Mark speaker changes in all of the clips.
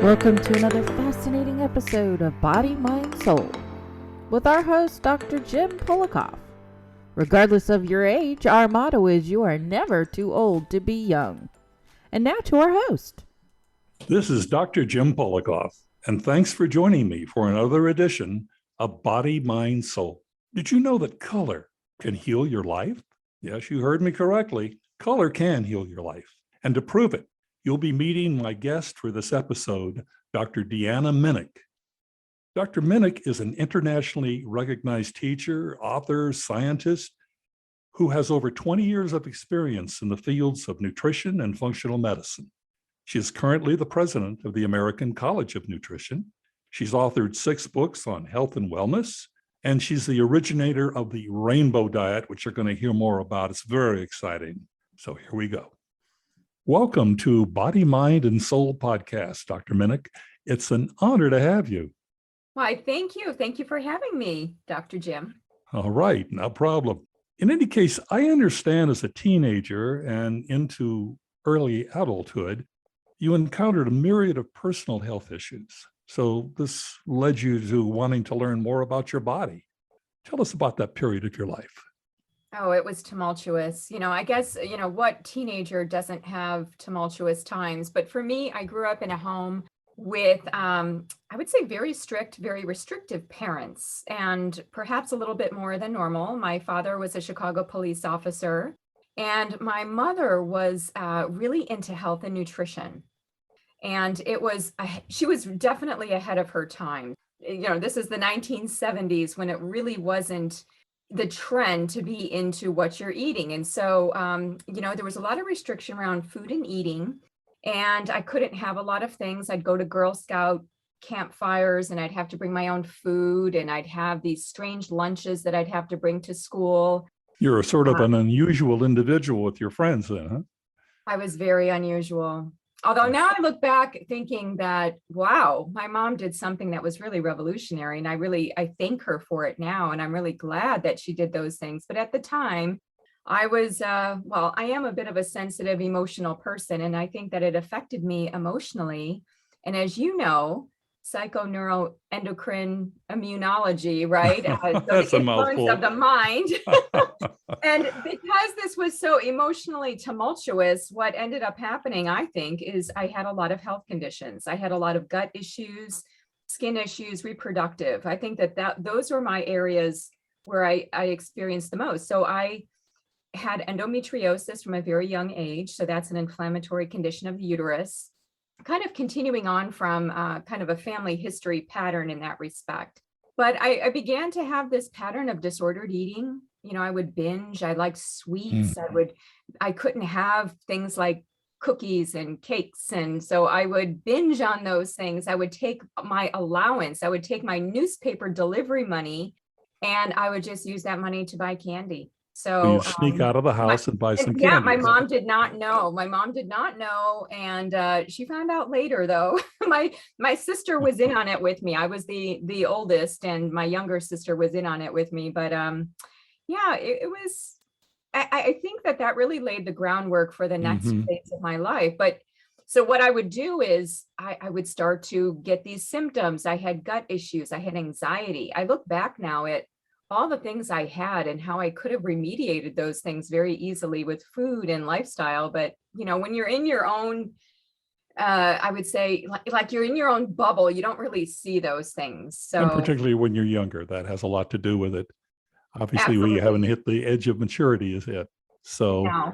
Speaker 1: Welcome to another fascinating episode of Body, Mind, Soul with our host, Dr. Jim Polikoff. Regardless of your age, our motto is you are never too old to be young. And now to our host.
Speaker 2: This is Dr. Jim Polikoff, and thanks for joining me for another edition of Body, Mind, Soul. Did you know that color can heal your life? Yes, you heard me correctly. Color can heal your life. And to prove it, you'll be meeting my guest for this episode, Dr. Deanna Minich. Dr. Minich is an internationally recognized teacher, author, scientist who has over 20 years of experience in the fields of nutrition and functional medicine. She is currently the president of the American College of Nutrition. She's authored 6 books on health and wellness, and she's the originator of the Rainbow Diet, which you're going to hear more about. It's very exciting. So here we go. Welcome to Body, Mind, and Soul podcast, Dr. Minich. It's an honor to have you.
Speaker 3: Why, thank you. Thank you for having me, Dr. Jim.
Speaker 2: All right, no problem. In any case, I understand as a teenager and into early adulthood, you encountered a myriad of personal health issues. So this led you to wanting to learn more about your body. Tell us about that period of your life.
Speaker 3: Oh, it was tumultuous. I guess, what teenager doesn't have tumultuous times? But for me, I grew up in a home with, I would say, very strict, very restrictive parents, and perhaps a little bit more than normal. My father was a Chicago police officer, and my mother was really into health and nutrition. And she was definitely ahead of her time. This is the 1970s when it really wasn't the trend to be into what you're eating. And so, there was a lot of restriction around food and eating, and I couldn't have a lot of things. I'd go to Girl Scout campfires and I'd have to bring my own food, and I'd have these strange lunches that I'd have to bring to school.
Speaker 2: You're a sort of an unusual individual with your friends then, huh?
Speaker 3: I was very unusual. Although now I look back thinking that, wow, my mom did something that was really revolutionary. And I thank her for it now. And I'm really glad that she did those things. But at the time, I was, I am a bit of a sensitive, emotional person. And I think that it affected me emotionally. And as you know, psychoneuroendocrine immunology, right?
Speaker 2: That's
Speaker 3: the
Speaker 2: a
Speaker 3: influence
Speaker 2: mouthful.
Speaker 3: of the mind. And because this was so emotionally tumultuous, what ended up happening, I think, is I had a lot of health conditions. I had a lot of gut issues, skin issues, reproductive. I think that those were my areas where I experienced the most. So I had endometriosis from a very young age. So that's an inflammatory condition of the uterus, kind of continuing on from kind of a family history pattern in that respect. But I began to have this pattern of disordered eating. I would binge. I liked sweets. I couldn't have things like cookies and cakes. And so I would binge on those things. I would take my allowance. I would take my newspaper delivery money, and I would just use that money to buy candy. So
Speaker 2: you sneak out of the house and buy some candy.
Speaker 3: Yeah, my mom did not know. And she found out later, though. My sister was in on it with me. I was the oldest, and my younger sister was in on it with me. But it was, I think that really laid the groundwork for the next phase of my life. But so what I would do is I would start to get these symptoms. I had gut issues. I had anxiety. I look back now at all the things I had and how I could have remediated those things very easily with food and lifestyle. But, when you're in your own, I would say like you're in your own bubble, you don't really see those things. So,
Speaker 2: and particularly when you're younger, that has a lot to do with it. Obviously,
Speaker 3: absolutely.
Speaker 2: we haven't hit the edge of maturity as yet. So,
Speaker 3: No.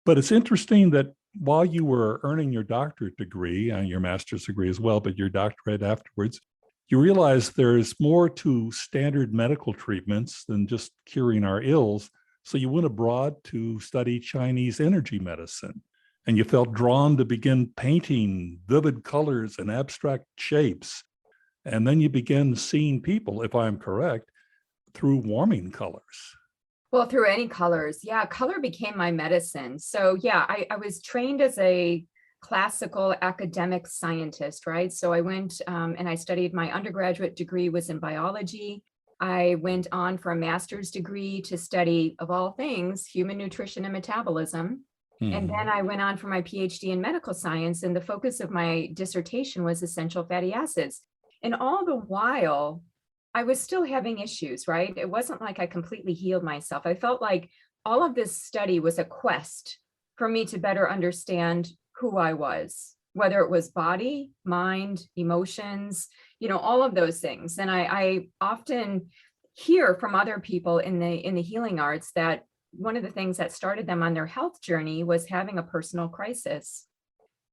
Speaker 2: But it's interesting that while you were earning your doctorate degree and your master's degree as well, but your doctorate afterwards, you realize there's more to standard medical treatments than just curing our ills. So you went abroad to study Chinese energy medicine, and you felt drawn to begin painting vivid colors and abstract shapes. And then you began seeing people, if I'm correct, through warming colors.
Speaker 3: Well, through any colors. Yeah, color became my medicine. So yeah, I was trained as a classical academic scientist, right? So I went and I studied, my undergraduate degree was in biology. I went on for a master's degree to study, of all things, human nutrition and metabolism. And then I went on for my PhD in medical science, and the focus of my dissertation was essential fatty acids. And all the while, I was still having issues, right? It wasn't like I completely healed myself. I felt like all of this study was a quest for me to better understand who I was, whether it was body, mind, emotions, all of those things. And I often hear from other people in the healing arts that one of the things that started them on their health journey was having a personal crisis.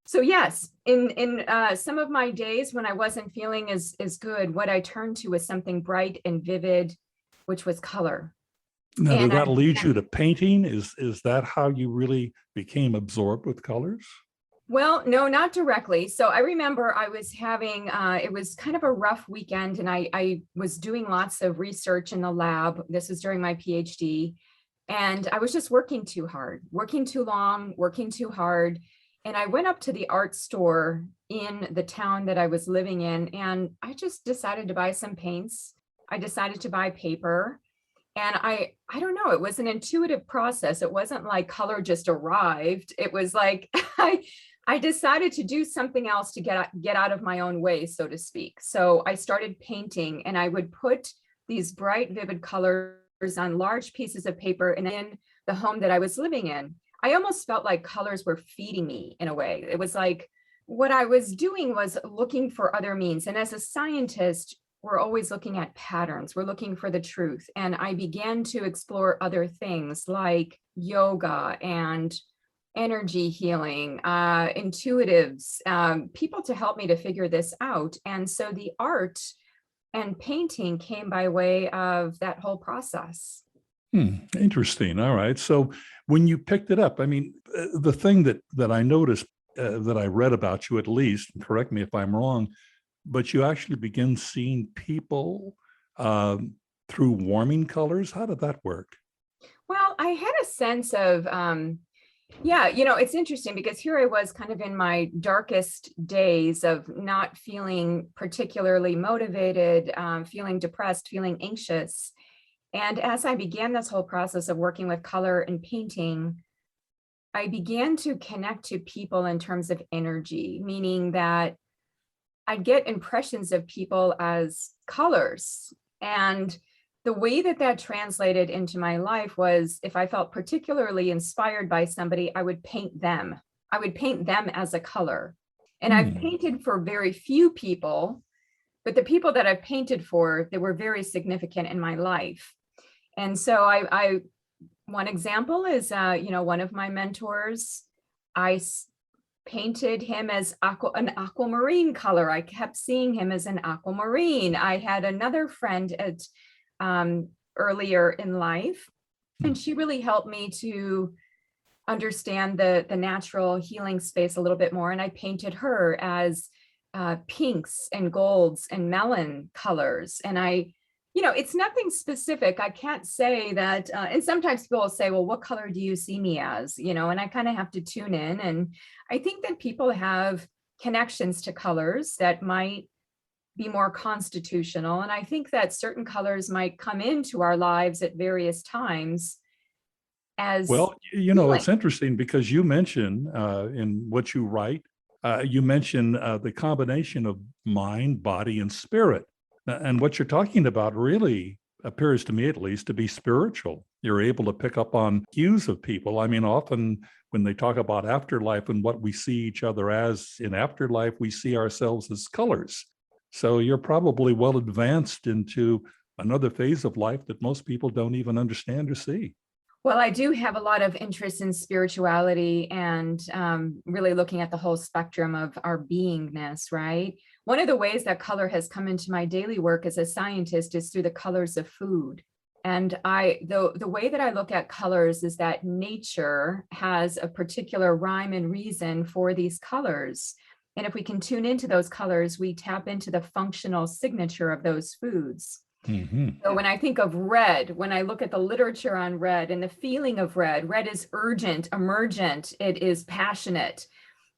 Speaker 3: So yes, in some of my days when I wasn't feeling as good, what I turned to was something bright and vivid, which was color.
Speaker 2: Now, did that lead you to painting? Is that how you really became absorbed with colors?
Speaker 3: Well, no, not directly. So I remember I was having, it was kind of a rough weekend, and I was doing lots of research in the lab. This was during my PhD. And I was just working too hard, working too long, working too hard. And I went up to the art store in the town that I was living in, and I just decided to buy some paints. I decided to buy paper. And I don't know, it was an intuitive process. It wasn't like color just arrived. It was like I decided to do something else to get out of my own way, so to speak. So I started painting, and I would put these bright, vivid colors on large pieces of paper. And in the home that I was living in, I almost felt like colors were feeding me in a way. It was like what I was doing was looking for other means. And as a scientist, we're always looking at patterns. We're looking for the truth. And I began to explore other things like yoga and energy healing, intuitives, people to help me to figure this out. And so the art and painting came by way of that whole process.
Speaker 2: Interesting. All right. So when you picked it up, I mean, the thing that I noticed, that I read about you at least, correct me if I'm wrong, but you actually begin seeing people through warming colors. How did that work?
Speaker 3: Well, I had a sense of, it's interesting because here I was kind of in my darkest days of not feeling particularly motivated, feeling depressed, feeling anxious. And as I began this whole process of working with color and painting, I began to connect to people in terms of energy, meaning that I'd get impressions of people as colors. And the way that translated into my life was if I felt particularly inspired by somebody, I would paint them. I would paint them as a color. And I've painted for very few people, but the people that I've painted for, they were very significant in my life. And so one example is, one of my mentors, I painted him as an aquamarine color. I kept seeing him as an aquamarine. I had another friend at earlier in life, and she really helped me to understand the natural healing space a little bit more. And I painted her as pinks and golds and melon colors. And it's nothing specific. I can't say that. And sometimes people will say, well, what color do you see me as? And I kind of have to tune in. And I think that people have connections to colors that might be more constitutional. And I think that certain colors might come into our lives at various times as
Speaker 2: well,
Speaker 3: healing.
Speaker 2: It's interesting because you mention in what you write, you mention the combination of mind, body, and spirit. And what you're talking about really appears to me, at least, to be spiritual. You're able to pick up on cues of people. I mean, often when they talk about afterlife and what we see each other as in afterlife, we see ourselves as colors. So you're probably well advanced into another phase of life that most people don't even understand or see.
Speaker 3: Well, I do have a lot of interest in spirituality and really looking at the whole spectrum of our beingness, right? One of the ways that color has come into my daily work as a scientist is through the colors of food. And the way that I look at colors is that nature has a particular rhyme and reason for these colors. And if we can tune into those colors, we tap into the functional signature of those foods. So when I think of red, when I look at the literature on red and the feeling of red is urgent, emergent, it is passionate.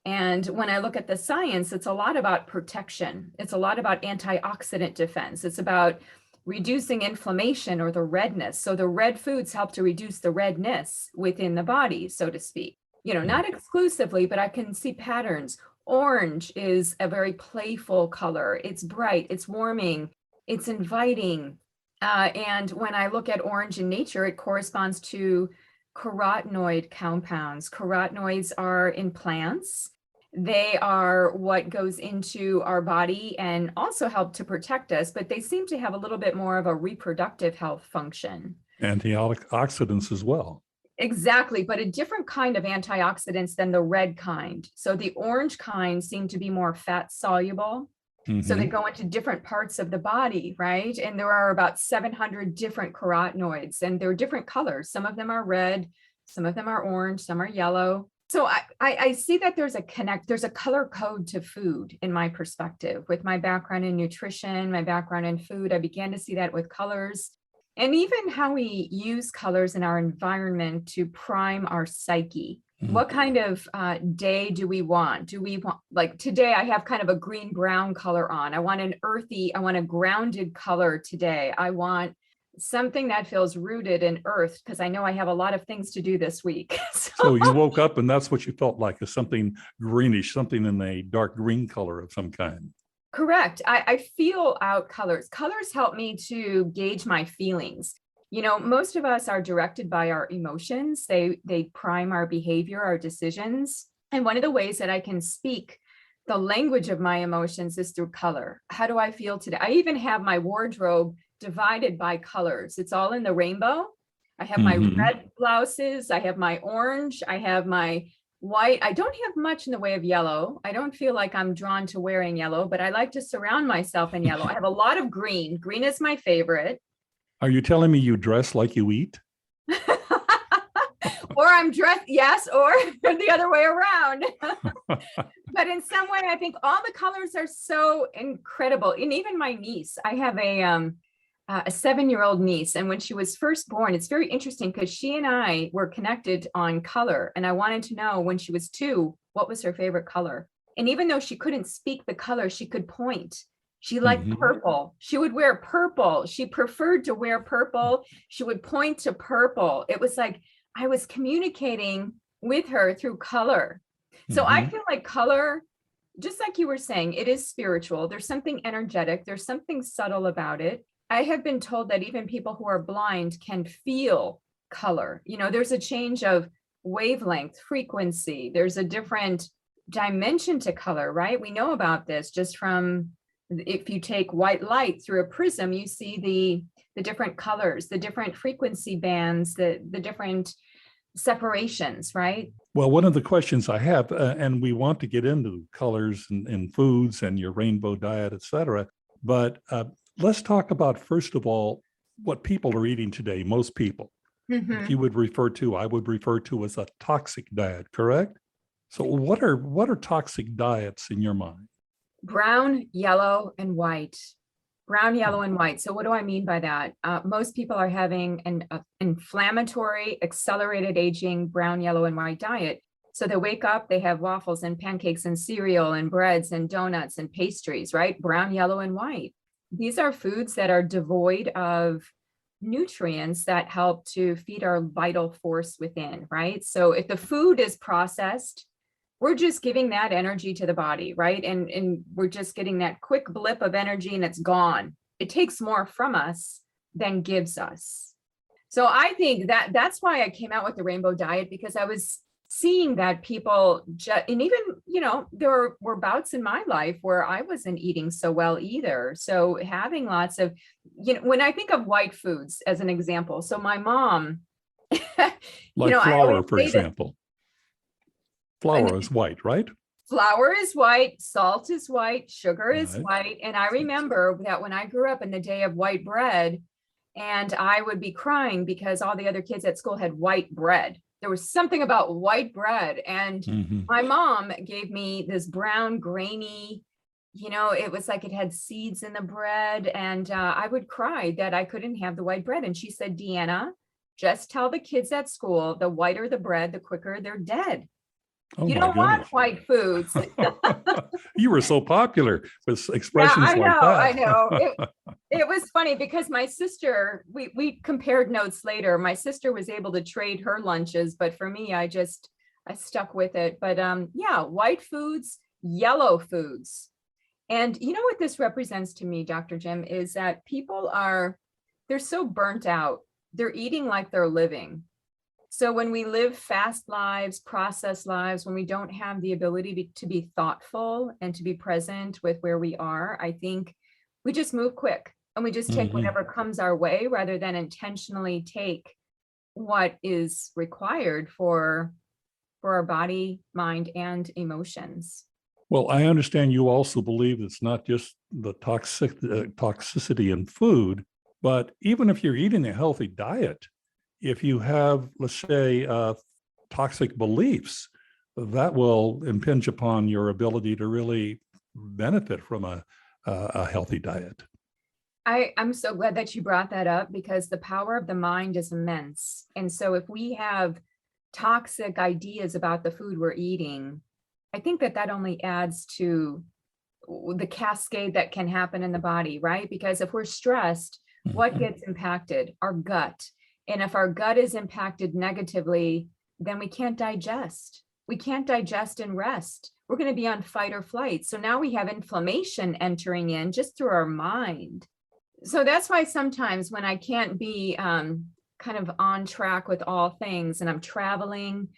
Speaker 3: And when I look at the science, it's a lot about protection. It's a lot about antioxidant defense. It's about reducing inflammation or the redness. So the red foods help to reduce the redness within the body, so to speak. Not exclusively, but I can see patterns. Orange is a very playful color. It's bright, it's warming, it's inviting. And when I look at orange in nature, it corresponds to carotenoid compounds. Carotenoids are in plants. They are what goes into our body and also help to protect us, but they seem to have a little bit more of a reproductive health function.
Speaker 2: Antioxidants as well.
Speaker 3: Exactly, but a different kind of antioxidants than the red kind. So the orange kind seem to be more fat soluble. So they go into different parts of the body, right? And there are about 700 different carotenoids, and they're different colors. Some of them are red, some of them are orange, some are yellow. So I see that there's a color code to food in my perspective. With my background in nutrition, my background in food, I began to see that with colors. And even how we use colors in our environment to prime our psyche. What kind of day do we want? Do we want, like today, I have kind of a green-brown color on. I want I want a grounded color today. I want something that feels rooted in earth because I know I have a lot of things to do this week.
Speaker 2: So you woke up and that's what you felt like, is something greenish, something in a dark green color of some kind.
Speaker 3: Correct. I feel out colors. Colors help me to gauge my feelings. Most of us are directed by our emotions. They prime our behavior, our decisions. And one of the ways that I can speak the language of my emotions is through color. How do I feel today? I even have my wardrobe divided by colors. It's all in the rainbow. I have my red blouses. I have my orange. I have my white. I don't have much in the way of yellow. I don't feel like I'm drawn to wearing yellow, but I like to surround myself in yellow. I have a lot of green. Green is my favorite.
Speaker 2: Are you telling me you dress like you eat?
Speaker 3: Or I'm dressed, yes, or the other way around. But in some way, I think all the colors are so incredible. And even my niece, I have a 7-year-old niece. And when she was first born, it's very interesting because she and I were connected on color. And I wanted to know when she was 2, what was her favorite color? And even though she couldn't speak the color, she could point. She liked purple. She would wear purple. She preferred to wear purple. She would point to purple. It was like I was communicating with her through color. So I feel like color, just like you were saying, it is spiritual. There's something energetic. There's something subtle about it. I have been told that even people who are blind can feel color. There's a change of wavelength, frequency. There's a different dimension to color, right? We know about this just from, if you take white light through a prism, you see the different colors, the different frequency bands, the different separations, right?
Speaker 2: Well, one of the questions I have, and we want to get into colors and foods and your rainbow diet, et cetera, but let's talk about, first of all, what people are eating today, most people. I would refer to as a toxic diet, correct? So what are toxic diets in your mind?
Speaker 3: Brown, yellow, and white. Brown, yellow, and white. So what do I mean by that? Most people are having an inflammatory, accelerated aging, brown, yellow, and white diet. So they wake up, they have waffles and pancakes and cereal and breads and donuts and pastries, right? Brown, yellow, and white. These are foods that are devoid of nutrients that help to feed our vital force within, right? So if the food is processed, we're just giving that energy to the body, right? And we're just getting that quick blip of energy and it's gone. It takes more from us than gives us. So I think that's why I came out with the rainbow diet, because I was seeing that people and even, there were bouts in my life where I wasn't eating so well either. So having lots of, when I think of white foods as an example, so my mom,
Speaker 2: like flour, for example. Flour is white, right?
Speaker 3: Flour is white, salt is white, sugar is white. And I remember that when I grew up in the day of white bread, and I would be crying because all the other kids at school had white bread. There was something about white bread. And my mom gave me this brown, grainy, it was like it had seeds in the bread. And I would cry that I couldn't have the white bread. And she said, Deanna, just tell the kids at school, the whiter the bread, the quicker they're dead.
Speaker 2: Oh
Speaker 3: You
Speaker 2: my
Speaker 3: don't want
Speaker 2: goodness.
Speaker 3: white foods.
Speaker 2: You were so popular with
Speaker 3: Yeah,
Speaker 2: expressions like
Speaker 3: I know.
Speaker 2: that.
Speaker 3: It was funny because my sister, we compared notes later. My sister was able to trade her lunches, but for me, I stuck with it. But yeah, white foods, yellow foods. And you know what this represents to me, Dr. Jim, is that they're so burnt out. They're eating like they're living. So when we live fast lives, processed lives, when we don't have the ability to be thoughtful and to be present with where we are, I think we just move quick and we just take
Speaker 2: Mhm.
Speaker 3: whatever comes our way rather than intentionally take what is required for our body, mind, and emotions.
Speaker 2: Well, I understand you also believe it's not just the toxicity in food, but even if you're eating a healthy diet, if you have, let's say, toxic beliefs, that will impinge upon your ability to really benefit from a healthy diet.
Speaker 3: I'm so glad that you brought that up because the power of the mind is immense. And so if we have toxic ideas about the food we're eating, I think that only adds to the cascade that can happen in the body, right? Because if we're stressed, what
Speaker 2: Mhm.
Speaker 3: gets impacted? Our gut. And if our gut is impacted negatively, then we can't digest. We can't digest and rest. We're going to be on fight or flight. So now we have inflammation entering in just through our mind. So that's why sometimes when I can't be kind of on track with all things and I'm traveling,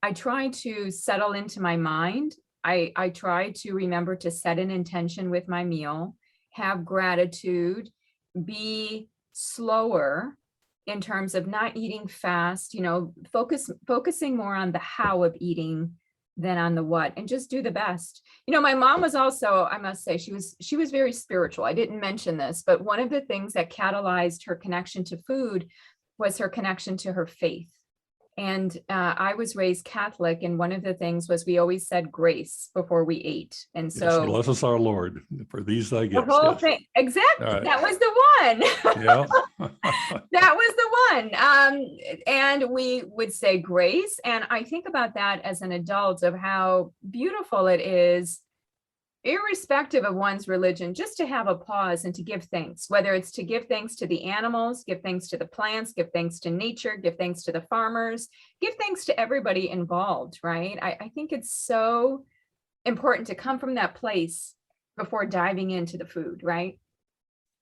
Speaker 3: I try to settle into my mind. I try to remember to set an intention with my meal, have gratitude, be slower in terms of not eating fast, focusing more on the how of eating than on the what, and just do the best. My mom was also, I must say, she was very spiritual. I didn't mention this, but one of the things that catalyzed her connection to food was her connection to her faith. And I was raised Catholic, and one of the things was we always said grace before we ate. And
Speaker 2: Yes,
Speaker 3: so
Speaker 2: bless us our Lord for these thy
Speaker 3: the
Speaker 2: gifts.
Speaker 3: whole
Speaker 2: Yes.
Speaker 3: thing, exactly,
Speaker 2: All right.
Speaker 3: that was the one.
Speaker 2: Yeah.
Speaker 3: That was the one. And we would say grace. And I think about that as an adult of how beautiful it is, irrespective of one's religion, just to have a pause and to give thanks, whether it's to give thanks to the animals, give thanks to the plants, give thanks to nature, give thanks to the farmers, give thanks to everybody involved, right? I think it's so important to come from that place before diving into the food, right?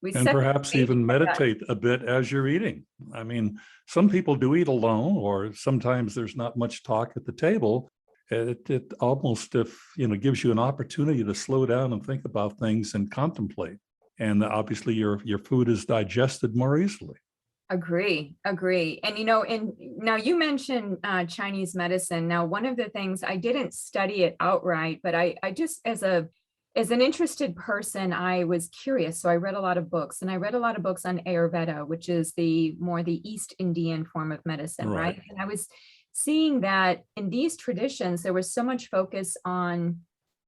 Speaker 3: We
Speaker 2: And
Speaker 3: set the
Speaker 2: perhaps
Speaker 3: stage
Speaker 2: even
Speaker 3: for that.
Speaker 2: meditate a bit as you're eating. I mean, some people do eat alone, or sometimes there's not much talk at the table. It almost, gives you an opportunity to slow down and think about things and contemplate. And obviously your food is digested more easily.
Speaker 3: Agree. And now you mentioned Chinese medicine. Now, one of the things, I didn't study it outright, but I just as an interested person, I was curious. So I read a lot of books, and I read a lot of books on Ayurveda, which is the East Indian form of medicine, right? And I was seeing that in these traditions, there was so much focus on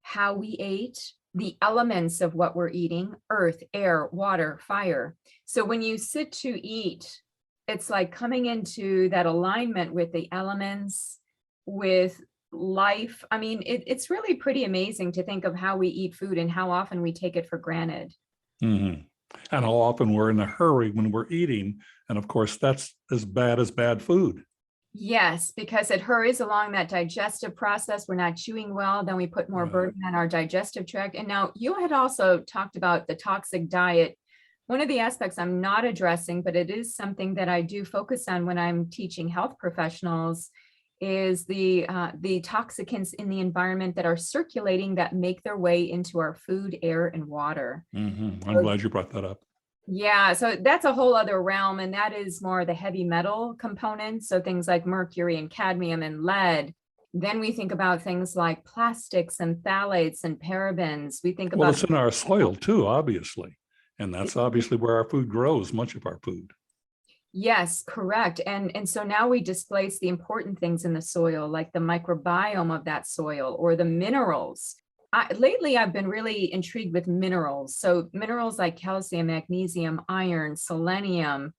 Speaker 3: how we ate, the elements of what we're eating: earth, air, water, fire. So when you sit to eat, it's like coming into that alignment with the elements, with life. I mean, it's really pretty amazing to think of how we eat food and how often we take it for granted.
Speaker 2: Mm-hmm. And how often we're in a hurry when we're eating. And of course, that's as bad food.
Speaker 3: Yes, because it hurries along that digestive process. We're not chewing well, then we put more burden on our digestive tract. And now you had also talked about the toxic diet. One of the aspects I'm not addressing, but it is something that I do focus on when I'm teaching health professionals, is the toxicants in the environment that are circulating that make their way into our food, air, and water.
Speaker 2: Mm-hmm. I'm glad you brought that up.
Speaker 3: Yeah, so that's a whole other realm, and that is more the heavy metal components. So things like mercury and cadmium and lead. Then we think about things like plastics and phthalates and parabens. We think
Speaker 2: Well,
Speaker 3: about
Speaker 2: it's in our soil too, obviously. And that's obviously where our food grows, much of our food.
Speaker 3: Yes, correct. And so now we displace the important things in the soil, like the microbiome of that soil or the minerals. Lately, I've been really intrigued with minerals. So minerals like calcium, magnesium, iron, selenium.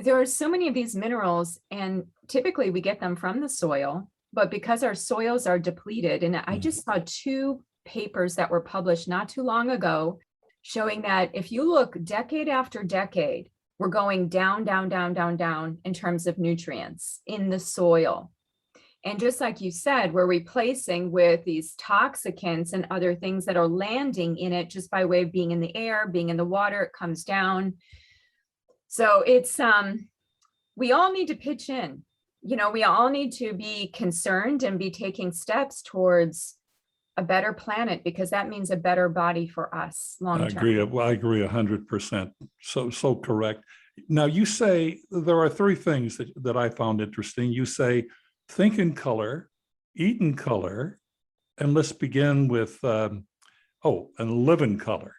Speaker 3: There are so many of these minerals, and typically we get them from the soil. but because our soils are depleted, and I just saw 2 papers that were published not too long ago showing that if you look decade after decade, we're going down, down, down, down, down in terms of nutrients in the soil. And just like you said, we're replacing with these toxicants and other things that are landing in it just by way of being in the air, being in the water, it comes down. So it's, we all need to pitch in. You know, we all need to be concerned and be taking steps towards a better planet, because that means a better body for us long term.
Speaker 2: I agree 100%. So correct. Now, you say there are 3 things that I found interesting. You say, think in color, eat in color, and let's begin with, and live in color.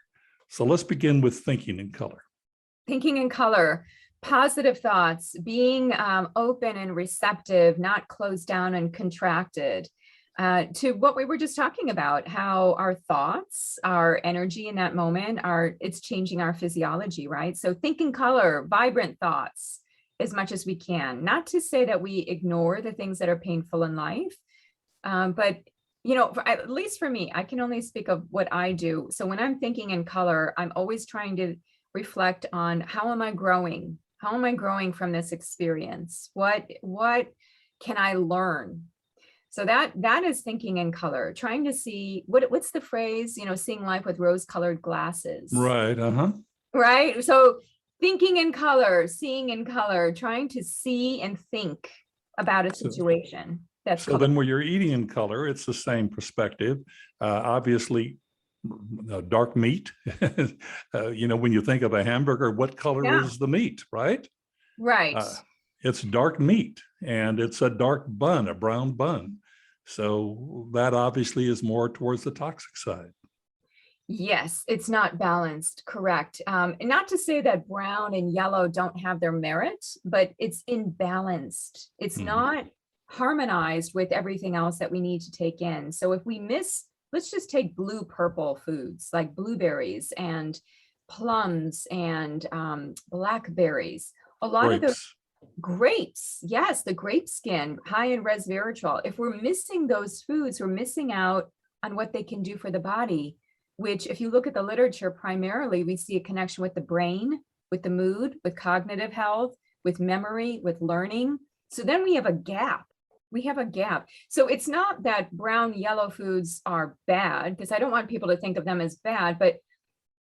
Speaker 2: So let's begin with thinking in color.
Speaker 3: Thinking in color, positive thoughts, being open and receptive, not closed down and contracted. To what we were just talking about, how our thoughts, our energy in that moment it's changing our physiology, right? So think in color, vibrant thoughts as much as we can. Not to say that we ignore the things that are painful in life, but you know, at least for me, I can only speak of what I do. So when I'm thinking in color, I'm always trying to reflect on how am I growing? How am I growing from this experience? What can I learn? So that is thinking in color, trying to see what's the phrase, you know, seeing life with rose-colored glasses.
Speaker 2: Right.
Speaker 3: Right. So thinking in color, seeing in color, trying to see and think about a situation. That's
Speaker 2: so then when you're eating in color, it's the same perspective. Obviously, dark meat. You know, when you think of a hamburger, what color is the meat, right?
Speaker 3: Right.
Speaker 2: It's dark meat, and it's a dark bun, a brown bun. So that obviously is more towards the toxic side.
Speaker 3: Yes, it's not balanced, correct. And not to say that brown and yellow don't have their merit, but it's imbalanced. It's not harmonized with everything else that we need to take in. So if we miss, let's just take blue purple foods like blueberries and plums and blackberries. A lot of those grapes, yes, the grape skin, high in resveratrol. If we're missing those foods, we're missing out on what they can do for the body, which if you look at the literature, primarily we see a connection with the brain, with the mood, with cognitive health, with memory, with learning. So then we have a gap. We have a gap. So it's not that brown, yellow foods are bad, because I don't want people to think of them as bad, but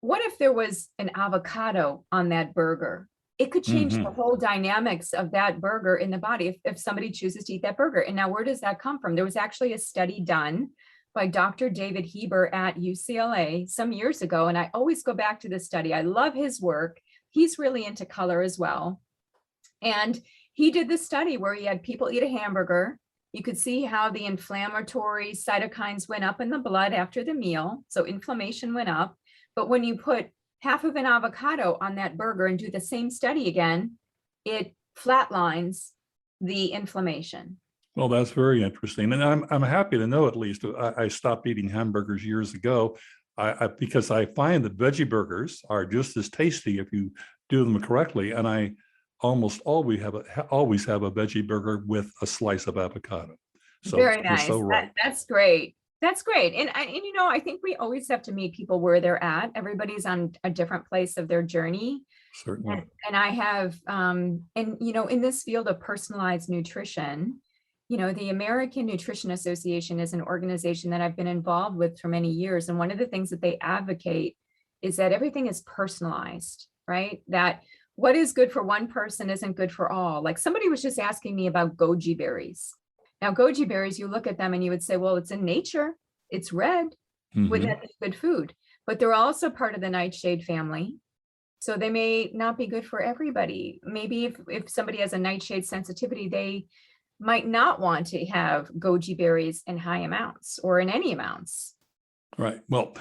Speaker 3: what if there was an avocado on that burger? It could change the whole dynamics of that burger in the body if somebody chooses to eat that burger. And now where does that come from? There was actually a study done by Dr. David Heber at UCLA some years ago. And I always go back to this study. I love his work. He's really into color as well. And he did this study where he had people eat a hamburger. You could see how the inflammatory cytokines went up in the blood after the meal. So inflammation went up. But when you put half of an avocado on that burger and do the same study again, it flatlines the inflammation.
Speaker 2: Well, that's very interesting. And I'm happy to know, at least I stopped eating hamburgers years ago because I find that veggie burgers are just as tasty if you do them correctly. And I almost always have a veggie burger with a slice of avocado. So
Speaker 3: very nice.
Speaker 2: You're so right.
Speaker 3: That's great. That's great. And you know, I think we always have to meet people where they're at. Everybody's on a different place of their journey.
Speaker 2: Certainly.
Speaker 3: And I have, and you know, in this field of personalized nutrition, you know, the American Nutrition Association is an organization that I've been involved with for many years. And one of the things that they advocate is that everything is personalized, right? That what is good for one person isn't good for all. Like somebody was just asking me about goji berries. Now, goji berries, you look at them and you would say, well, it's in nature. It's red. Wouldn't that be good food? But they're also part of the nightshade family. So they may not be good for everybody. Maybe if somebody has a nightshade sensitivity, they might not want to have goji berries in high amounts or in any amounts.
Speaker 2: Right. Well,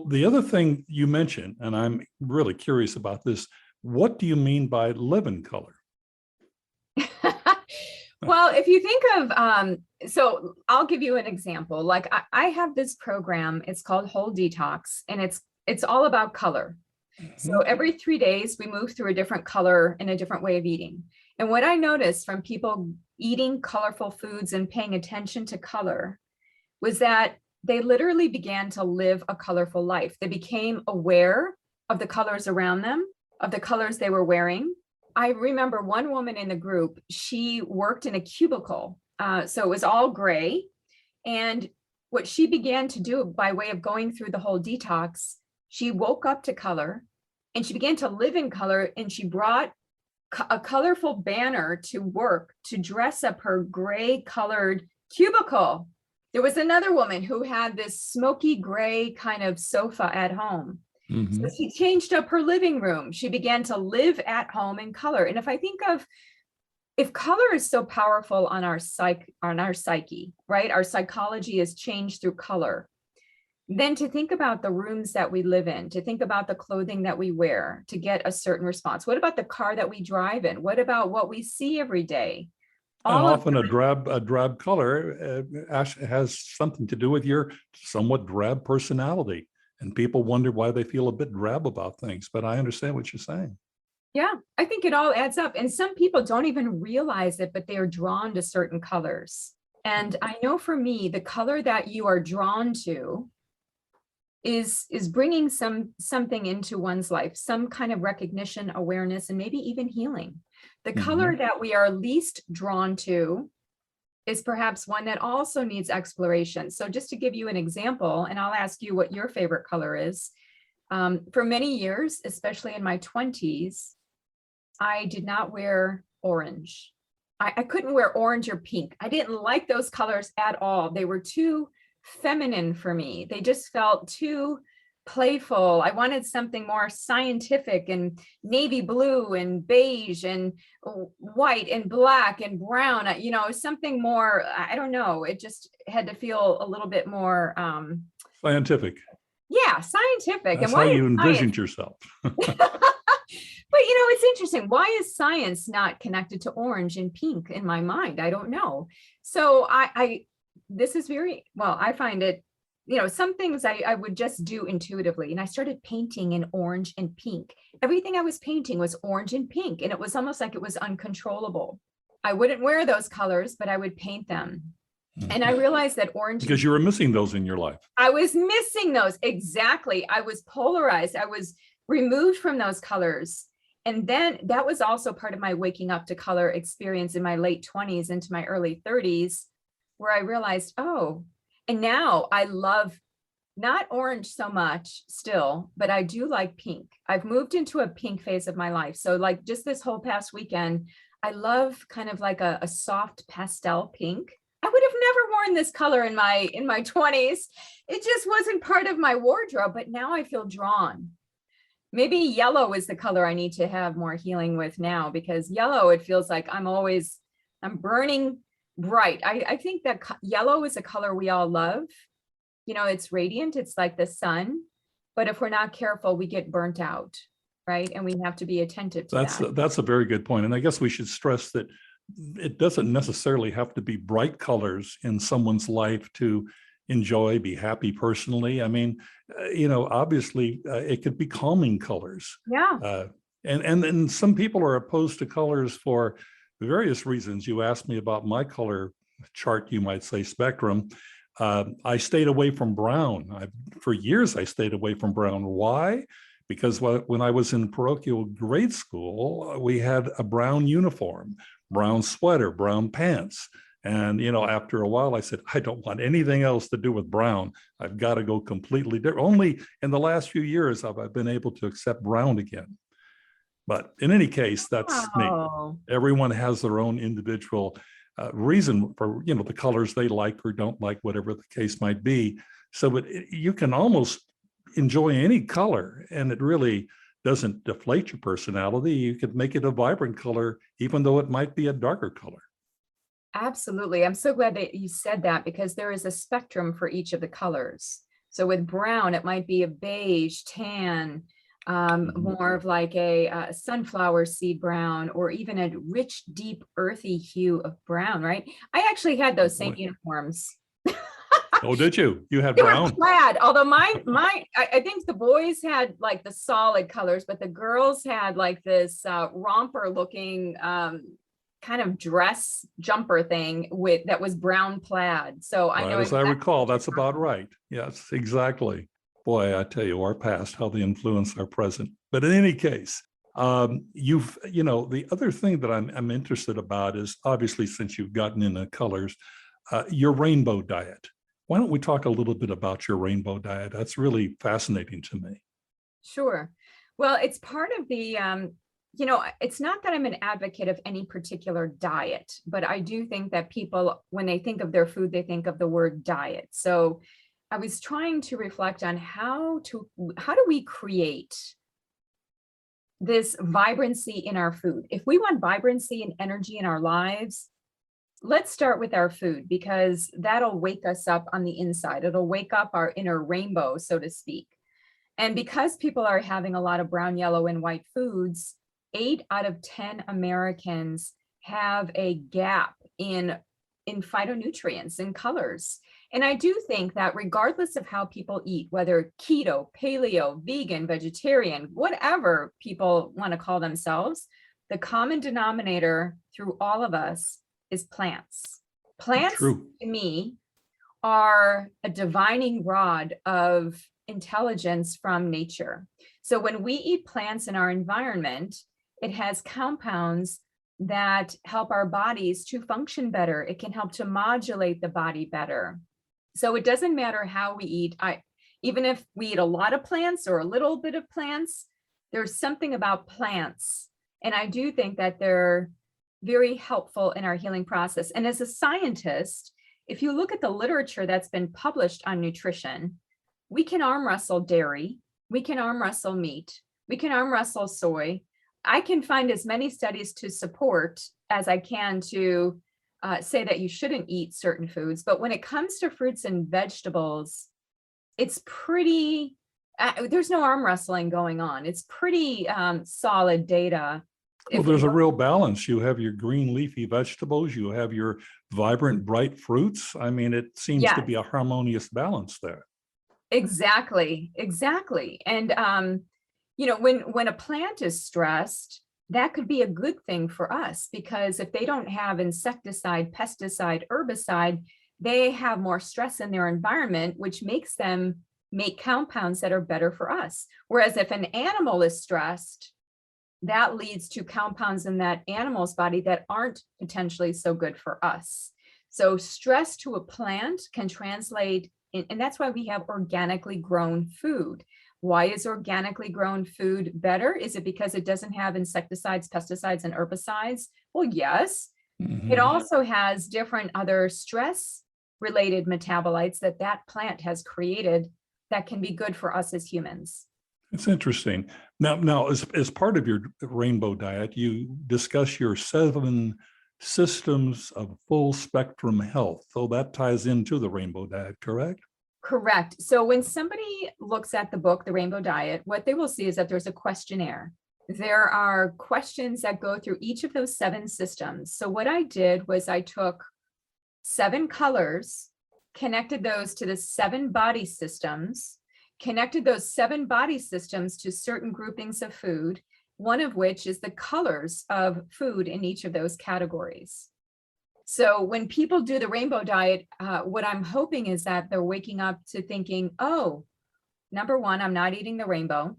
Speaker 2: the other thing you mentioned, and I'm really curious about this, what do you mean by live in color?
Speaker 3: Well, if you think of, so I'll give you an example. Like I have this program, it's called Whole Detox, and it's all about color. So every 3 days we move through a different color and a different way of eating. And what I noticed from people eating colorful foods and paying attention to color was that they literally began to live a colorful life. They became aware of the colors around them, of the colors they were wearing. I remember one woman in the group, she worked in a cubicle. So it was all gray. And what she began to do by way of going through the whole detox, she woke up to color and she began to live in color, and she brought a colorful banner to work to dress up her gray colored cubicle. There was another woman who had this smoky gray kind of sofa at home. So she changed up her living room. She began to live at home in color. And if I think of, if color is so powerful on our psyche, right? Our psychology is changed through color. Then to think about the rooms that we live in, to think about the clothing that we wear to get a certain response. What about the car that we drive in? What about what we see every day?
Speaker 2: And often a drab color has something to do with your somewhat drab personality. And people wonder why they feel a bit drab about things. But I understand what you're saying.
Speaker 3: Yeah, I think it all adds up. And some people don't even realize it, but they are drawn to certain colors. And I know for me, the color that you are drawn to is bringing something into one's life, some kind of recognition, awareness, and maybe even healing. The color that we are least drawn to is perhaps one that also needs exploration. So just to give you an example, and I'll ask you what your favorite color is. For many years, especially in my 20s, I did not wear orange. I couldn't wear orange or pink. I didn't like those colors at all. They were too feminine for me. They just felt too playful. I wanted something more scientific and navy blue and beige and white and black and brown, something more, I don't know. It just had to feel a little bit more
Speaker 2: scientific.
Speaker 3: Yeah, scientific.
Speaker 2: That's
Speaker 3: and why
Speaker 2: how you envisioned yourself.
Speaker 3: But it's interesting. Why is science not connected to orange and pink in my mind? I don't know. So this is I find it, some things I would just do intuitively. And I started painting in orange and pink. Everything I was painting was orange and pink. And it was almost like it was uncontrollable. I wouldn't wear those colors, but I would paint them. And I realized that orange.
Speaker 2: Because you were missing those in your life.
Speaker 3: I was missing those. Exactly. I was polarized. I was removed from those colors. And then that was also part of my waking up to color experience in my late 20s into my early 30s, where I realized, and now I love not orange so much still, but I do like pink. I've moved into a pink phase of my life. So like just this whole past weekend, I love kind of like a soft pastel pink. I would have never worn this color in my 20s. It just wasn't part of my wardrobe, but now I feel drawn. Maybe yellow is the color I need to have more healing with now, because yellow, it feels like I'm burning bright. I think that yellow is a color we all love. It's radiant. It's like the sun. But if we're not careful, we get burnt out, right? And we have to be attentive to that.
Speaker 2: That's a very good point. And I guess we should stress that it doesn't necessarily have to be bright colors in someone's life to enjoy, be happy personally. I mean, obviously it could be calming colors.
Speaker 3: Yeah.
Speaker 2: And some people are opposed to colors for various reasons. You asked me about my color chart, you might say spectrum. I stayed away from brown. For years, I stayed away from brown. Why? Because when I was in parochial grade school, we had a brown uniform, brown sweater, brown pants. And, after a while, I said, I don't want anything else to do with brown. I've got to go completely different. Only in the last few years have I been able to accept brown again. But in any case, that's me. Everyone has their own individual reason for, the colors they like or don't like, whatever the case might be. So you can almost enjoy any color, and it really doesn't deflate your personality. You could make it a vibrant color, even though it might be a darker color.
Speaker 3: Absolutely. I'm so glad that you said that, because there is a spectrum for each of the colors. So with brown, it might be a beige, tan, more of like a sunflower seed brown, or even a rich, deep, earthy hue of brown, right? I actually had those same uniforms.
Speaker 2: Oh, did you? You had
Speaker 3: they
Speaker 2: brown?
Speaker 3: Were plaid, although I think the boys had like the solid colors, but the girls had like this romper looking kind of dress jumper thing that was brown plaid. So I
Speaker 2: Right,
Speaker 3: know
Speaker 2: as I
Speaker 3: exactly
Speaker 2: recall,
Speaker 3: what you're
Speaker 2: that's about
Speaker 3: talking
Speaker 2: right. Yes, exactly. Boy, I tell you, our past, how they influence our present. But in any case, the other thing that I'm interested about is obviously since you've gotten into colors, your rainbow diet. Why don't we talk a little bit about your rainbow diet? That's really fascinating to me.
Speaker 3: Sure. Well, it's part of the, it's not that I'm an advocate of any particular diet, but I do think that people, when they think of their food, they think of the word diet. So I was trying to reflect on how do we create this vibrancy in our food? If we want vibrancy and energy in our lives, let's start with our food, because that'll wake us up on the inside. It'll wake up our inner rainbow, so to speak. And because people are having a lot of brown, yellow, and white foods, 8 out of 10 Americans have a gap in phytonutrients and colors. And I do think that regardless of how people eat, whether keto, paleo, vegan, vegetarian, whatever people want to call themselves, the common denominator through all of us is plants. Plants,
Speaker 2: True.
Speaker 3: to me, are a divining rod of intelligence from nature. So when we eat plants in our environment, it has compounds that help our bodies to function better. It can help to modulate the body better. So it doesn't matter how we eat. Even if we eat a lot of plants or a little bit of plants, there's something about plants. And I do think that they're very helpful in our healing process. And as a scientist, if you look at the literature that's been published on nutrition, we can arm wrestle dairy, we can arm wrestle meat, we can arm wrestle soy. I can find as many studies to support as I can to say that you shouldn't eat certain foods. But when it comes to fruits and vegetables, it's pretty, there's no arm wrestling going on. It's pretty solid data.
Speaker 2: Well, there's a real balance. You have your green leafy vegetables, you have your vibrant, bright fruits. I mean, it seems to be a harmonious balance there.
Speaker 3: Exactly. And, when a plant is stressed, that could be a good thing for us, because if they don't have insecticide, pesticide, herbicide, they have more stress in their environment, which makes them make compounds that are better for us. Whereas if an animal is stressed, that leads to compounds in that animal's body that aren't potentially so good for us. So stress to a plant can translate, and that's why we have organically grown food. Why is organically grown food better? Is it because it doesn't have insecticides, pesticides, and herbicides? Well, yes. Mm-hmm. It also has different other stress-related metabolites that plant has created that can be good for us as humans.
Speaker 2: It's interesting. Now, as part of your rainbow diet, you discuss your 7 systems of full spectrum health. So that ties into the rainbow diet, correct?
Speaker 3: Correct. So when somebody looks at the book, The Rainbow Diet, what they will see is that there's a questionnaire. There are questions that go through each of those 7 systems. So what I did was I took 7 colors, connected those to the 7 body systems, connected those 7 body systems to certain groupings of food, one of which is the colors of food in each of those categories. So when people do the rainbow diet, what I'm hoping is that they're waking up to thinking, oh, number one, I'm not eating the rainbow,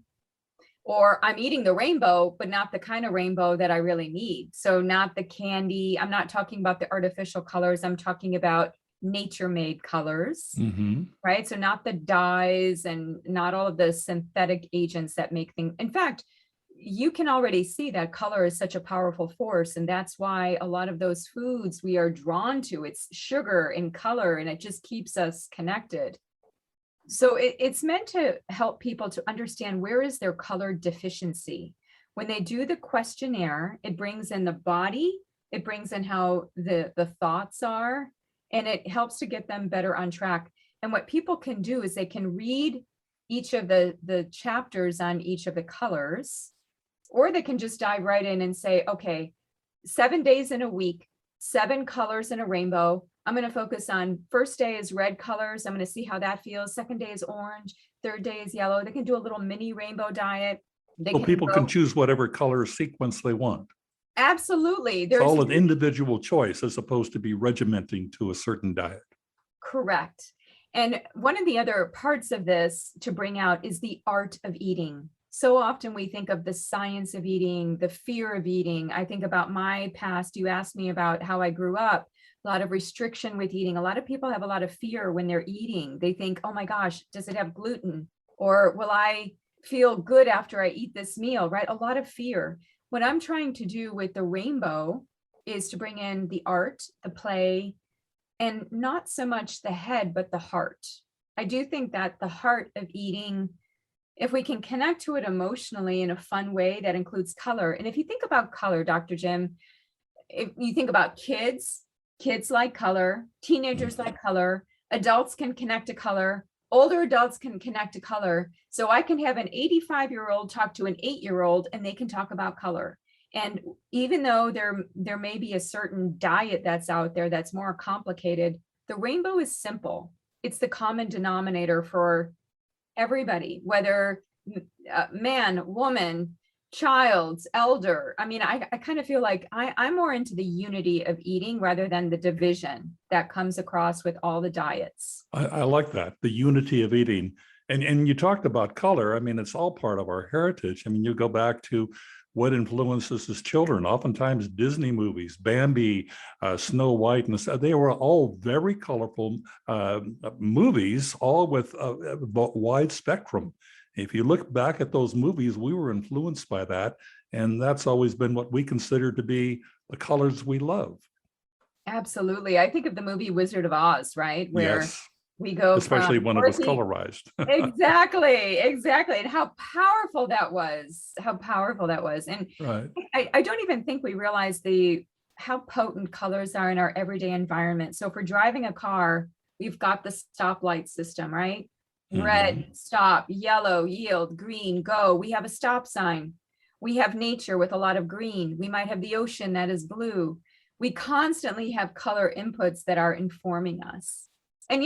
Speaker 3: or I'm eating the rainbow, but not the kind of rainbow that I really need. So not the candy. I'm not talking about the artificial colors. I'm talking about nature-made colors, right? So not the dyes and not all of the synthetic agents that make things. In fact, you can already see that color is such a powerful force. And that's why a lot of those foods we are drawn to, it's sugar and color, and it just keeps us connected. So it's meant to help people to understand where is their color deficiency. When they do the questionnaire, it brings in the body, it brings in how the thoughts are, and it helps to get them better on track. And what people can do is they can read each of the chapters on each of the colors, or they can just dive right in and say, okay, 7 days in a week, 7 colors in a rainbow. I'm going to focus on first day is red colors. I'm going to see how that feels. Second day is orange. Third day is yellow. They can do a little mini rainbow diet.
Speaker 2: People can choose whatever color sequence they want.
Speaker 3: Absolutely.
Speaker 2: It's all an individual choice as opposed to be regimenting to a certain diet.
Speaker 3: Correct. And one of the other parts of this to bring out is the art of eating. So often we think of the science of eating, the fear of eating. I think about my past. You asked me about how I grew up, a lot of restriction with eating. A lot of people have a lot of fear when they're eating. They think, oh my gosh, does it have gluten? Or will I feel good after I eat this meal, right? A lot of fear. What I'm trying to do with the rainbow is to bring in the art, the play, and not so much the head, but the heart. I do think that the heart of eating, if we can connect to it emotionally in a fun way that includes color. And if you think about color, Dr. Jim, if you think about kids like color, teenagers like color, adults can connect to color, older adults can connect to color. So I can have an 85-year-old talk to an 8-year-old and they can talk about color. And even though there may be a certain diet that's out there that's more complicated, the rainbow is simple. It's the common denominator for everybody, whether man, woman, child, elder. I mean, I kind of feel like I'm more into the unity of eating rather than the division that comes across with all the diets.
Speaker 2: I like that, the unity of eating. And you talked about color. I mean, it's all part of our heritage. I mean, you go back to what influences us children, oftentimes Disney movies, Bambi, Snow White, and they were all very colorful movies, all with a wide spectrum. If you look back at those movies, we were influenced by that. And that's always been what we consider to be the colors we love.
Speaker 3: Absolutely. I think of the movie Wizard of Oz, right? Where
Speaker 2: yes.
Speaker 3: We go
Speaker 2: especially when it was colorized.
Speaker 3: Exactly. And how powerful that was. And
Speaker 2: right.
Speaker 3: I don't even think we realize how potent colors are in our everyday environment. So if we're driving a car, we've got the stoplight system, right? Red, stop, yellow, yield, green, go. We have a stop sign. We have nature with a lot of green. We might have the ocean that is blue. We constantly have color inputs that are informing us. And,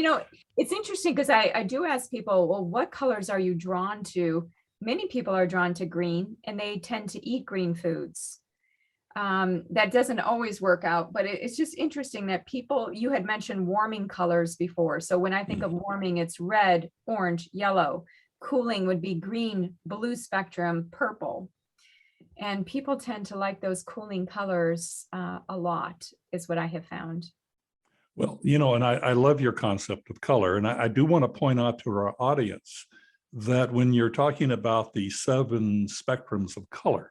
Speaker 3: it's interesting because I do ask people, well, what colors are you drawn to? Many people are drawn to green and they tend to eat green foods. That doesn't always work out, but it's just interesting that you had mentioned warming colors before. So when I think of warming, it's red, orange, yellow. Cooling would be green, blue spectrum, purple. And people tend to like those cooling colors a lot, is what I have found.
Speaker 2: Well, and I love your concept of color. And I do want to point out to our audience that when you're talking about the 7 spectrums of color,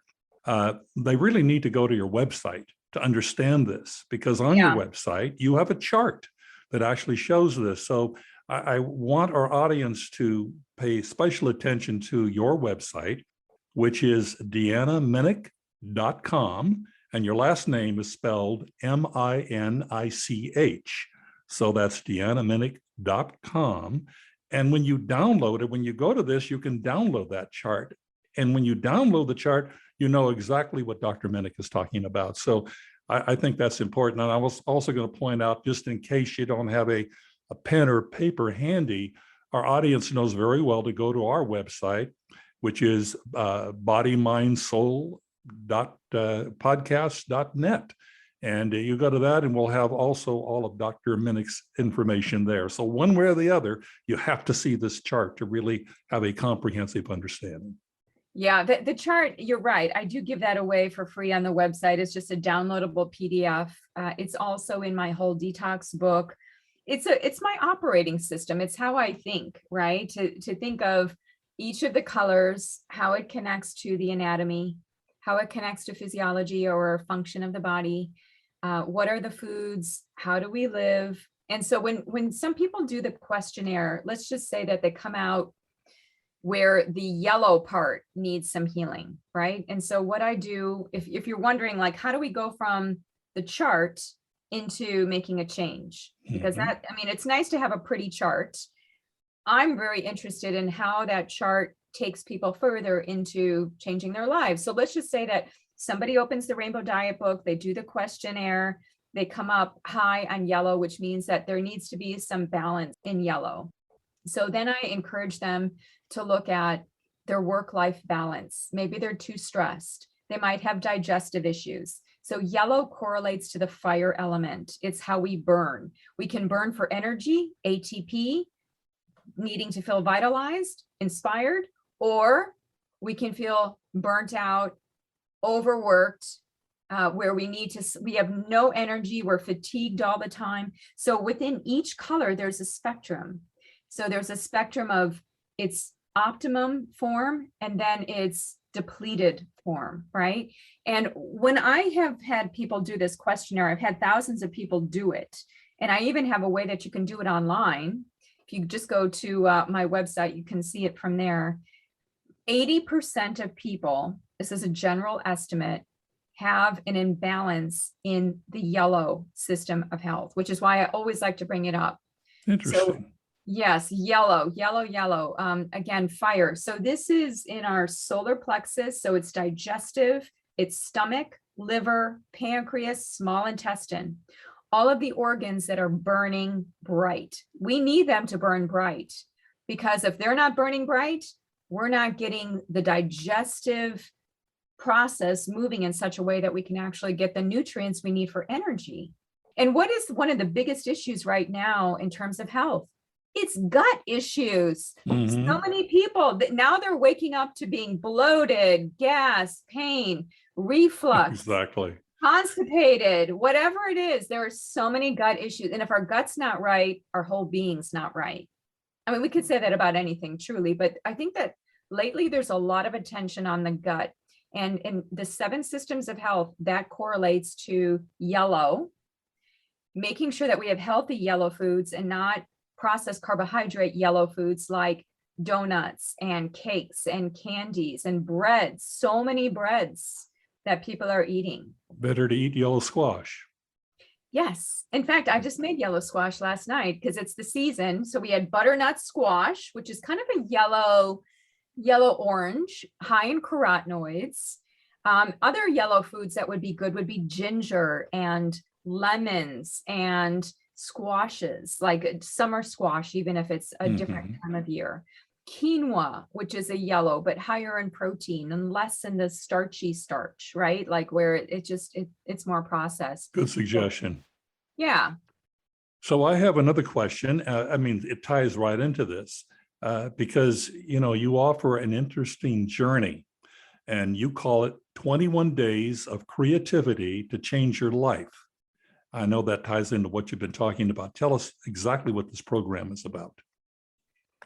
Speaker 2: they really need to go to your website to understand this, because on your website, you have a chart that actually shows this. So I want our audience to pay special attention to your website, which is DeannaMinich.com. And your last name is spelled Minich. So that's DeannaMinich.com. And when you download it, when you go to this, you can download that chart. And when you download the chart, you know exactly what Dr. Minich is talking about. So I think that's important. And I was also going to point out, just in case you don't have a pen or paper handy, our audience knows very well to go to our website, which is bodymindsoul.podcast.net. And you go to that and we'll have also all of Dr. Minich's information there. So one way or the other, you have to see this chart to really have a comprehensive understanding.
Speaker 3: Yeah, the chart, you're right. I do give that away for free on the website. It's just a downloadable PDF. It's also in my whole detox book. It's my operating system. It's how I think, right? To think of each of the colors, how it connects to the anatomy, how it connects to physiology or function of the body. What are the foods? How do we live? And so when some people do the questionnaire, let's just say that they come out where the yellow part needs some healing, right? And so what I do, if you're wondering, like, how do we go from the chart into making a change? Because it's nice to have a pretty chart. I'm very interested in how that chart takes people further into changing their lives. So let's just say that somebody opens the Rainbow Diet book, they do the questionnaire, they come up high on yellow, which means that there needs to be some balance in yellow. So then I encourage them to look at their work-life balance. Maybe they're too stressed. They might have digestive issues. So yellow correlates to the fire element. It's how we burn. We can burn for energy, ATP, needing to feel vitalized, inspired, or we can feel burnt out, overworked, where we have no energy, we're fatigued all the time. So within each color, there's a spectrum. So there's a spectrum of its optimum form and then its depleted form, right? And when I have had people do this questionnaire, I've had thousands of people do it. And I even have a way that you can do it online. If you just go to my website, you can see it from there. 80% of people, this is a general estimate, have an imbalance in the yellow system of health, which is why I always like to bring it up.
Speaker 2: Interesting.
Speaker 3: So, yes, yellow. Again, fire. So this is in our solar plexus. So it's digestive, it's stomach, liver, pancreas, small intestine, all of the organs that are burning bright. We need them to burn bright, because if they're not burning bright, we're not getting the digestive process moving in such a way that we can actually get the nutrients we need for energy. And what is one of the biggest issues right now in terms of health? It's gut issues.
Speaker 2: Mhm.
Speaker 3: So many people that now they're waking up to being bloated, gas, pain, reflux,
Speaker 2: Exactly.
Speaker 3: constipated, whatever it is. There are so many gut issues. And if our gut's not right, our whole being's not right. I mean, we could say that about anything truly, but I think that lately there's a lot of attention on the gut. And in the 7 systems of health, that correlates to yellow, making sure that we have healthy yellow foods and not processed carbohydrate yellow foods like donuts and cakes and candies and breads. So many breads that people are eating.
Speaker 2: Better to eat yellow squash.
Speaker 3: Yes. In fact, I just made yellow squash last night because it's the season. So we had butternut squash, which is kind of a yellow orange, high in carotenoids. Other yellow foods that would be good would be ginger and lemons and squashes, like summer squash, even if it's a different time of year. Quinoa, which is a yellow, but higher in protein and less in the starchy starch, right? Like where it's more processed.
Speaker 2: Good suggestion.
Speaker 3: Yeah.
Speaker 2: So I have another question. I mean, it ties right into this because, you offer an interesting journey and you call it 21 Days of Creativity to Change Your Life. I know that ties into what you've been talking about. Tell us exactly what this program is about,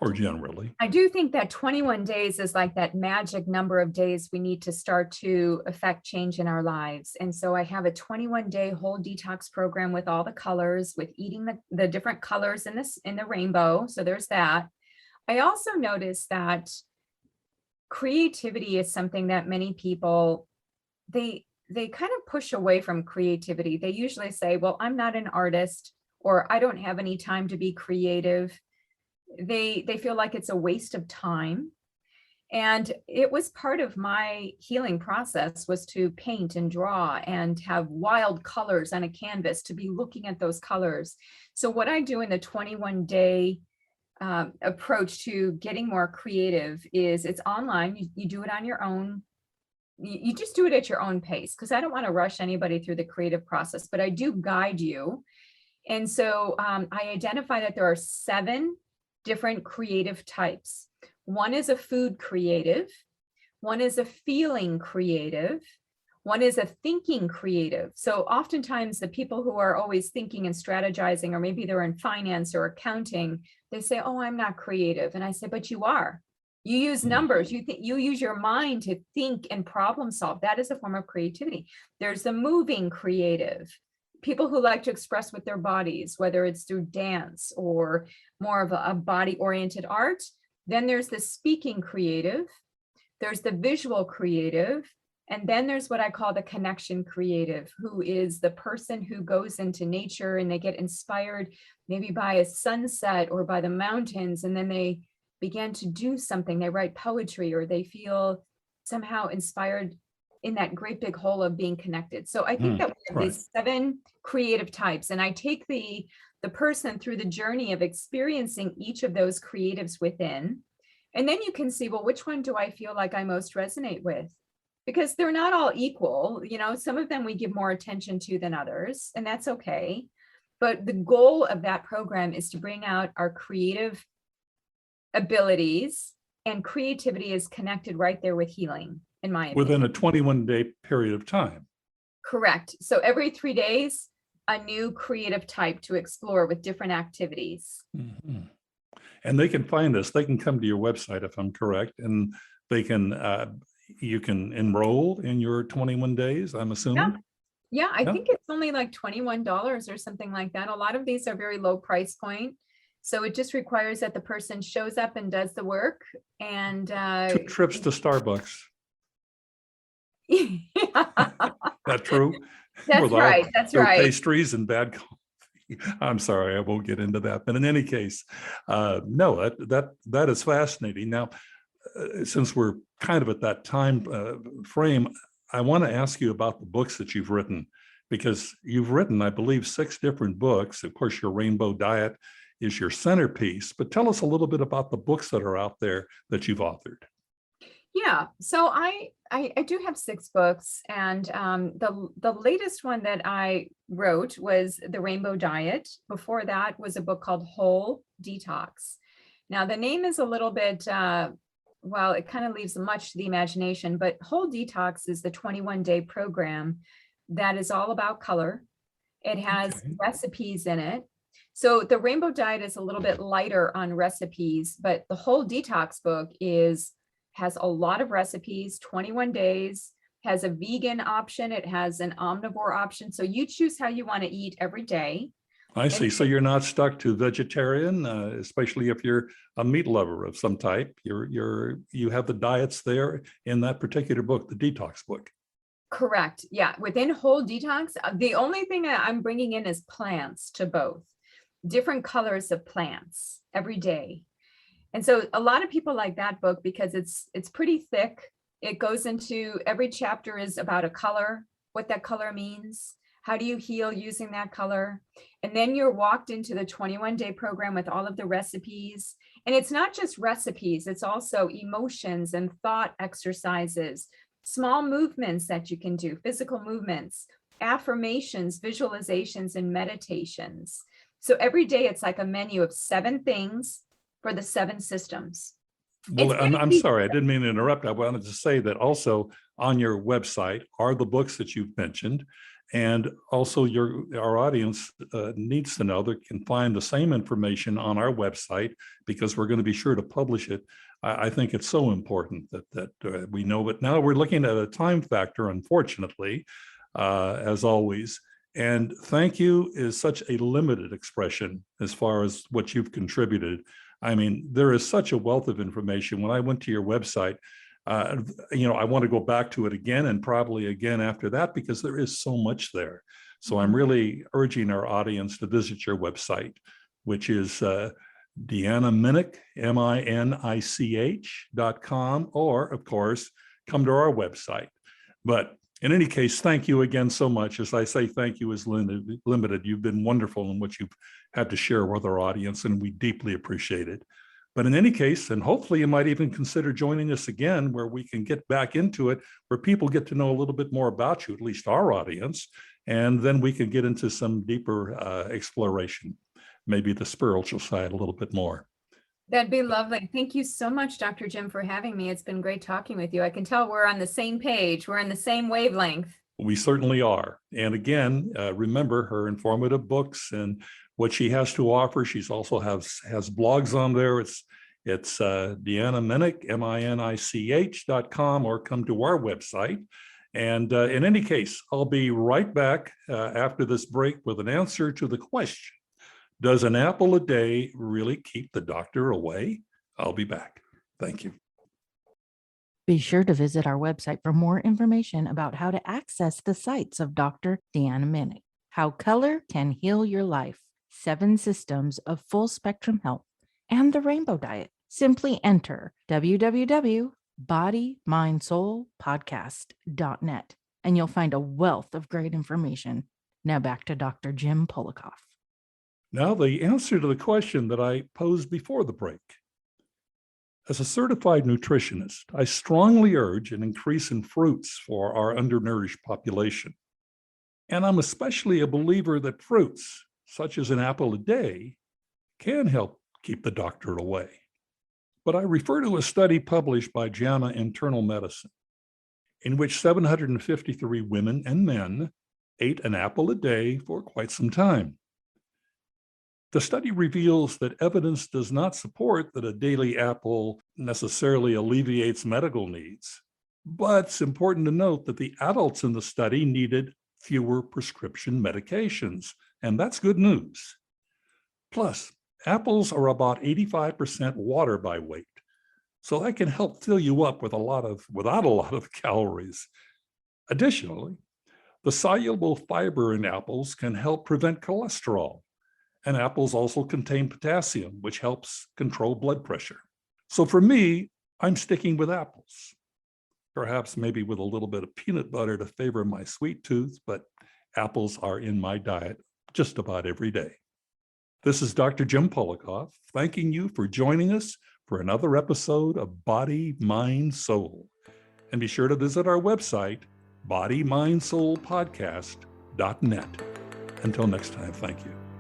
Speaker 2: or generally.
Speaker 3: I do think that 21 days is like that magic number of days we need to start to affect change in our lives. And so I have a 21-day whole detox program with all the colors, with eating the different colors in the rainbow. So there's that. I also noticed that creativity is something that many people, they kind of push away from creativity. They usually say, well, I'm not an artist, or I don't have any time to be creative. They feel like it's a waste of time. And it was part of my healing process, was to paint and draw and have wild colors on a canvas, to be looking at those colors. So what I do in the 21-day approach to getting more creative is it's online. You do it on your own. You just do it at your own pace, because I don't want to rush anybody through the creative process, but I do guide you. And so I identify that there are 7 different creative types. One is a food creative. One is a feeling creative. One is a thinking creative. So oftentimes the people who are always thinking and strategizing, or maybe they're in finance or accounting, they say, oh, I'm not creative. And I say, but you are. You use numbers. You use your mind to think and problem solve. That is a form of creativity. There's the moving creative. People who like to express with their bodies, whether it's through dance or more of a body-oriented art. Then there's the speaking creative. There's the visual creative. And then there's what I call the connection creative, who is the person who goes into nature and they get inspired maybe by a sunset or by the mountains, and then they begin to do something. They write poetry, or they feel somehow inspired in that great big whole of being connected. So I think that we have these 7 creative types, and I take the person through the journey of experiencing each of those creatives within. And then you can see, well, which one do I feel like I most resonate with? because they're not all equal. You know, some of them we give more attention to than others, and that's okay. But the goal of that program is to bring out our creative abilities, and creativity is connected right there with healing, in my opinion.
Speaker 2: Within a 21-day period of time.
Speaker 3: Correct. So every 3 days, a new creative type to explore with different activities.
Speaker 2: Mhm. And they can find this. They can come to your website, if I'm correct, and they can, you can enroll in your 21 days, I'm assuming?
Speaker 3: Yeah, I
Speaker 2: Yeah.
Speaker 3: think it's only like $21 or something like that. A lot of these are very low price point. So it just requires that the person shows up and does the work, and
Speaker 2: 2 trips to Starbucks. That true?
Speaker 3: That's
Speaker 2: With all
Speaker 3: right. That's
Speaker 2: their
Speaker 3: right.
Speaker 2: pastries and bad coffee. I'm sorry, I won't get into that. But in any case, no, that is fascinating. Now, since we're kind of at that time frame, I want to ask you about the books that you've written, because you've written, I believe, 6 different books. Of course, your Rainbow Diet is your centerpiece, but tell us a little bit about the books that are out there that you've authored.
Speaker 3: Yeah, so I do have 6 books, and the latest one that I wrote was The Rainbow Diet. Before that was a book called Whole Detox. Now the name is a little bit, well, it kind of leaves much to the imagination, but Whole Detox is the 21-day program that is all about color. It has
Speaker 2: Okay.
Speaker 3: recipes in it. So the Rainbow Diet is a little bit lighter on recipes, but the Whole Detox book has a lot of recipes, 21 days, has a vegan option. It has an omnivore option. So you choose how you want to eat every day.
Speaker 2: I see. So you're not stuck to vegetarian, especially if you're a meat lover of some type. You have the diets there in that particular book, the Detox Book.
Speaker 3: Correct. Yeah. Within Whole Detox, the only thing that I'm bringing in is plants to both. Different colors of plants every day. And so a lot of people like that book because it's pretty thick. It goes into, every chapter is about a color, what that color means. How do you heal using that color? And then you're walked into the 21-day program with all of the recipes. And it's not just recipes, it's also emotions and thought exercises, small movements that you can do, physical movements, affirmations, visualizations, and meditations. So every day it's like a menu of 7 things for the 7 systems.
Speaker 2: Well, I'm sorry, I didn't mean to interrupt. I wanted to say that also on your website are the books that you've mentioned. And also our audience needs to know they can find the same information on our website, because we're going to be sure to publish it. I think it's so important that we know. But now we're looking at a time factor, unfortunately, as always. And thank you is such a limited expression as far as what you've contributed. I mean, there is such a wealth of information. When I went to your website, I want to go back to it again and probably again after that, because there is so much there. So I'm really urging our audience to visit your website, which is Deanna Minich, MINICH.com, or of course, come to our website. But in any case, thank you again so much. As I say, thank you is limited. You've been wonderful in what you've had to share with our audience, and we deeply appreciate it. But in any case, and hopefully you might even consider joining us again, where we can get back into it, where people get to know a little bit more about you, at least our audience, and then we can get into some deeper exploration, maybe the spiritual side a little bit more.
Speaker 3: That'd be lovely. Thank you so much, Dr. Jim, for having me. It's been great talking with you. I can tell we're on the same page. We're in the same wavelength.
Speaker 2: We certainly are. And again, remember her informative books and what she has to offer. She's also has blogs on there. It's Deanna Minich, MINICH.com, or come to our website. And in any case, I'll be right back after this break with an answer to the question, does an apple a day really keep the doctor away? I'll be back. Thank you.
Speaker 1: Be sure to visit our website for more information about how to access the sites of Dr. Deanna Minich, how color can heal your life, 7 systems of full spectrum health, and the Rainbow Diet. Simply enter www.bodymindsoulpodcast.net and you'll find a wealth of great information. Now back to Dr. Jim Polikoff.
Speaker 2: Now the answer to the question that I posed before the break. As a certified nutritionist, I strongly urge an increase in fruits for our undernourished population. And I'm especially a believer that fruits, such as an apple a day, can help keep the doctor away. But I refer to a study published by JAMA Internal Medicine, in which 753 women and men ate an apple a day for quite some time. The study reveals that evidence does not support that a daily apple necessarily alleviates medical needs, but it's important to note that the adults in the study needed fewer prescription medications, and that's good news. Plus, apples are about 85% water by weight, so that can help fill you up without a lot of calories. Additionally, the soluble fiber in apples can help prevent cholesterol, and apples also contain potassium, which helps control blood pressure. So for me, I'm sticking with apples. Perhaps maybe with a little bit of peanut butter to favor my sweet tooth, but apples are in my diet just about every day. This is Dr. Jim Polikoff, thanking you for joining us for another episode of Body, Mind, Soul. And be sure to visit our website, bodymindsoulpodcast.net. Until next time, thank you.